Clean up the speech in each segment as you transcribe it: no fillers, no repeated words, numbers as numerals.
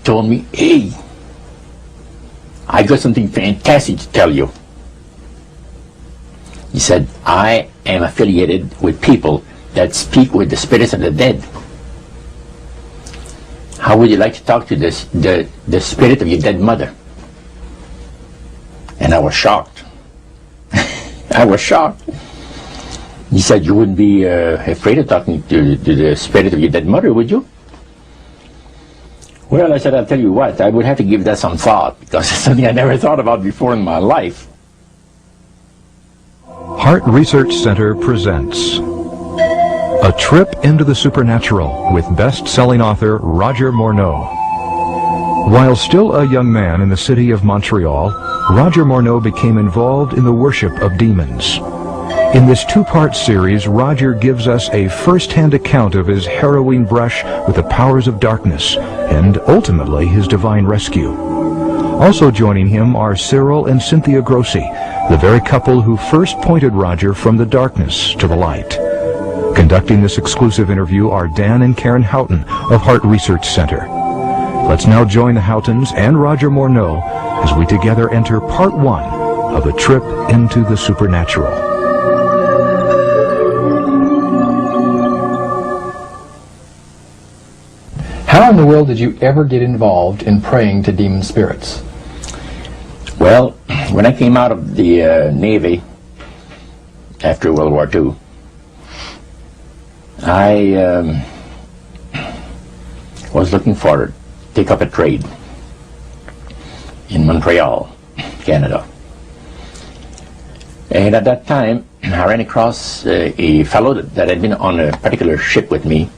told me, hey, I got something fantastic to tell you. He said, I am affiliated with people that speak with the spirits of the dead. How would you like to talk to the spirit of your dead mother? And I was shocked. I was shocked. He said, you wouldn't be afraid of talking to the spirit of your dead mother, would you? Well, I said, I'll tell you what, I would have to give that some thought, because it's something I never thought about before in my life. Heart Research Center presents A Trip into the Supernatural with best-selling author Roger Morneau. While still a young man in the city of Montreal, Roger Morneau became involved in the worship of demons. In this two-part series, Roger gives us a first-hand account of his harrowing brush with the powers of darkness and ultimately his divine rescue. Also joining him are Cyril and Cynthia Grossi, the very couple who first pointed Roger from the darkness to the light. Conducting this exclusive interview are Dan and Karen Houghton of Heart Research Center. Let's now join the Houghtons and Roger Morneau as we together enter part one of A Trip into the Supernatural. How in the world did you ever get involved in praying to demon spirits? Well, when I came out of the Navy after World War II, I was looking to take up a trade in Montreal, Canada. And at that time, I ran across a fellow that had been on a particular ship with me.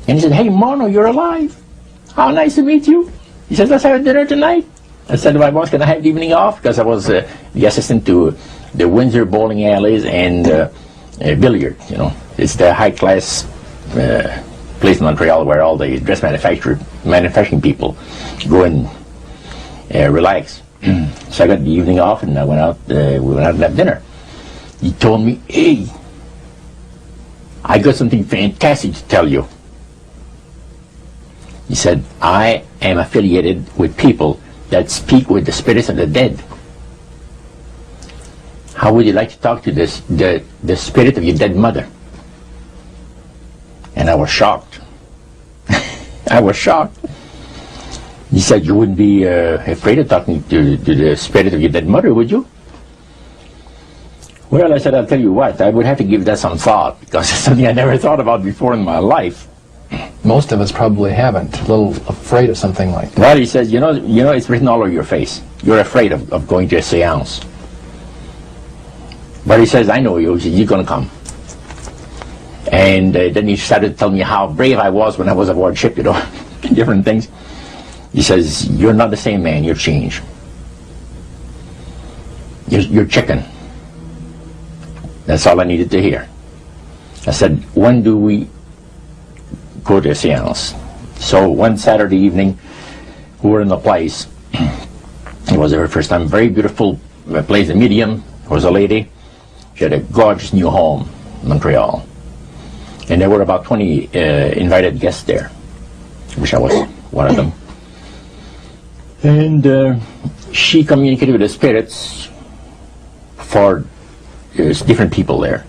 And he said, hey, Morneau, you're alive. How nice to meet you. He said, let's have dinner tonight. I said to my boss, can I have the evening off? Because I was the assistant to the Windsor bowling alleys and billiard, you know. It's the high-class place in Montreal where all the dress manufacturing people go and relax. So I got the evening off and I went out, we went out and had dinner. He told me, hey, I got something fantastic to tell you. He said, I am affiliated with people that speak with the spirits of the dead. How would you like to talk to the spirit of your dead mother? And I was shocked. I was shocked. He said, you wouldn't be afraid of talking to the spirit of your dead mother, would you? Well, I said, I'll tell you what, I would have to give that some thought, because it's something I never thought about before in my life. Most of us probably haven't. A little afraid of something like that. Well, he says, you know, it's written all over your face. You're afraid of going to a seance. But he says, I know you. He says, you're going to come. And then he started to tell me how brave I was when I was aboard ship, you know, different things. He says, you're not the same man. You're changed. You're chicken. That's all I needed to hear. I said, when do we go to a seance? So one Saturday evening, we were in the place. It was our first time. Very beautiful place. The medium was a lady. She had a gorgeous new home in Montreal. And there were about 20 invited guests there. I wish I was one of them. And she communicated with the spirits for different people there.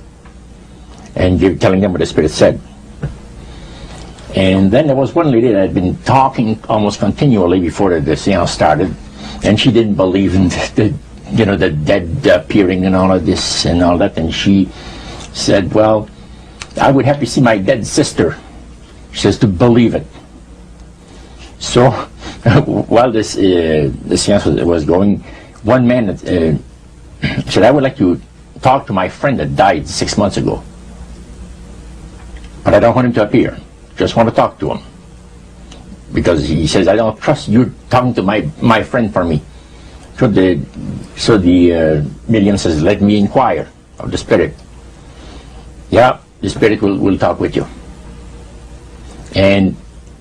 And telling them what the spirit said. And then there was one lady that had been talking almost continually before the seance started, and she didn't believe in the dead appearing and all of this and all that. And she said, well, I would have to see my dead sister, she says, to believe it. So while the seance was going, one man said, I would like to talk to my friend that died 6 months ago, but I don't want him to appear. Just want to talk to him. Because he says, I don't trust you talking to my friend for me. So the medium says, let me inquire of the spirit. Yeah, the spirit will talk with you. And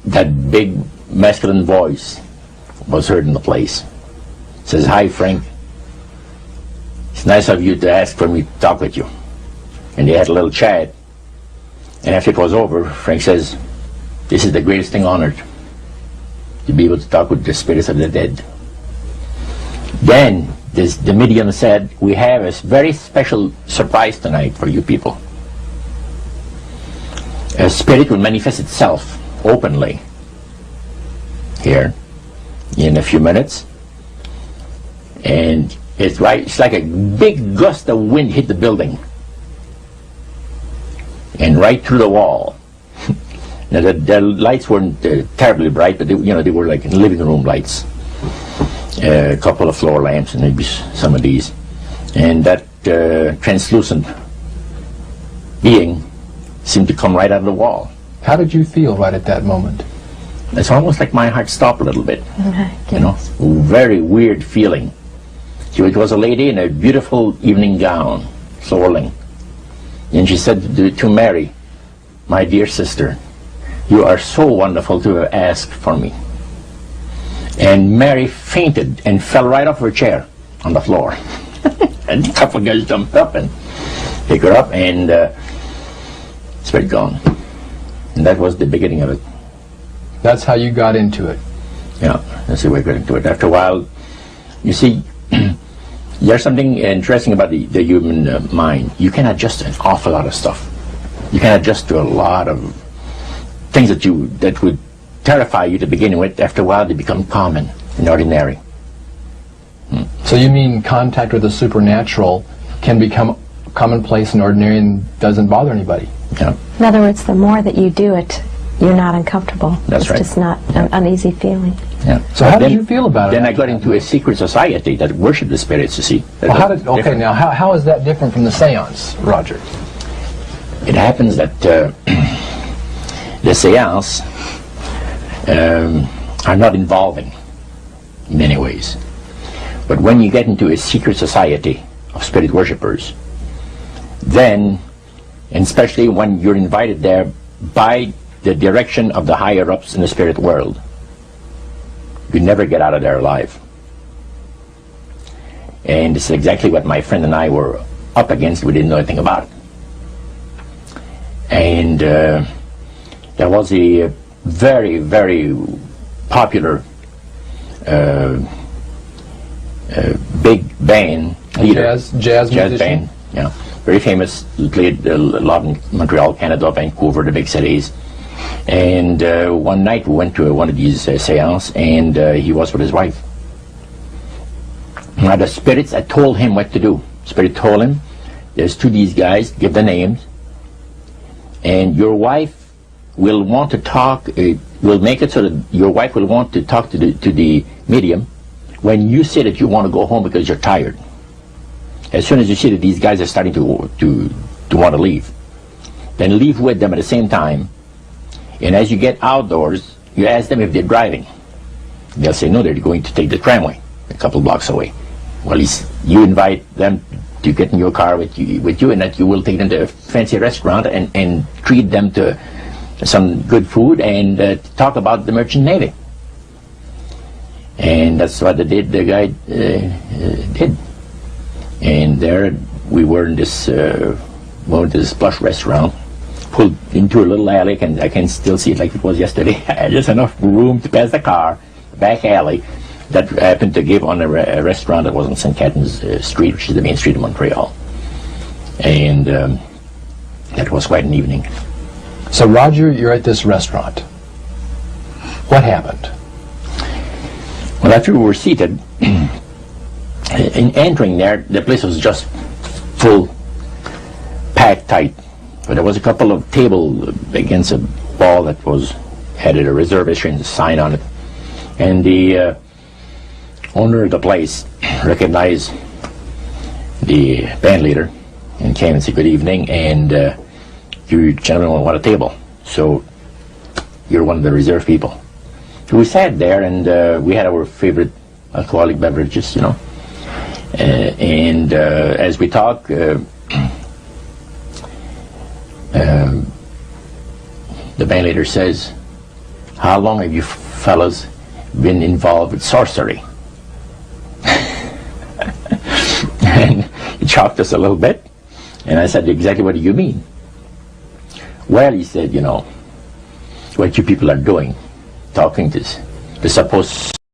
that big masculine voice was heard in the place. It says, hi Frank. It's nice of you to ask for me to talk with you. And they had a little chat. And after it was over, Frank says, this is the greatest thing on earth. to be able to talk with the spirits of the dead. Then the medium said, we have a very special surprise tonight for you people. A spirit will manifest itself openly here in a few minutes, and it's like a big gust of wind hit the building and right through the wall. Now the lights weren't terribly bright, but they were like living room lights, a couple of floor lamps, and maybe some of these, and that translucent being seemed to come right out of the wall. How did you feel right at that moment? It's almost like my heart stopped a little bit. Very weird feeling. It was a lady in a beautiful evening gown, swirling. And she said to Mary, my dear sister, you are so wonderful to have asked for me. And Mary fainted and fell right off her chair on the floor. And a couple of guys jumped up and picked her up, and spirit gone. And that was the beginning of it. That's how you got into it. Yeah, that's the way I got into it. After a while, you see, there's something interesting about the human mind. You can adjust to an awful lot of stuff. You can adjust to a lot of things that would terrify you to begin with. After a while, they become common and ordinary. So you mean contact with the supernatural can become commonplace and ordinary and doesn't bother anybody? Yeah. In other words, the more that you do it, you're not uncomfortable. That's right. It's just not an uneasy feeling. Yeah. So how did you feel about it? Then I got into a secret society that worshipped the spirits, you see. Well, now how is that different from the seance, Roger? It happens that the seance are not involving in many ways. But when you get into a secret society of spirit worshippers, then, and especially when you're invited there by the direction of the higher-ups in the spirit world, you never get out of there alive. And this is exactly what my friend and I were up against. We didn't know anything about it. And there was a very, very popular big band leader. Jazz musician? Band, yeah. Very famous, played a lot in Montreal, Canada, Vancouver, the big cities. And one night we went to one of these seances, and he was with his wife. Now the spirits had told him what to do. Spirit told him, there's two of these guys, give the names, and your wife will want to talk, will make it so that your wife will want to talk to the medium when you say that you want to go home because you're tired. As soon as you see that these guys are starting to want to leave, then leave with them at the same time. And as you get outdoors, you ask them if they're driving. They'll say no, they're going to take the tramway a couple blocks away. Well, you invite them to get in your car with you, and that you will take them to a fancy restaurant and treat them to some good food and talk about the merchant navy. And that's what the guy did. And there we were in this plush restaurant, pulled into a little alley, and I can still see it like it was yesterday. Just enough room to pass the car, back alley, that happened to give on a restaurant that was on St. Catharines Street, which is the main street of Montreal. And that was quite an evening. So Roger, you're at this restaurant. What happened? Well, after we were seated, in entering there, the place was just full, packed tight. But there was a couple of tables against a wall that had a reservation sign on it. And the owner of the place recognized the band leader and came and said, good evening, and you gentlemen want a table. So you're one of the reserved people. So we sat there, and we had our favorite alcoholic beverages, and as we talked, the band leader says, how long have you fellas been involved with sorcery? And he shocked us a little bit, and I said, exactly what do you mean? Well, he said, what you people are doing, talking to the supposed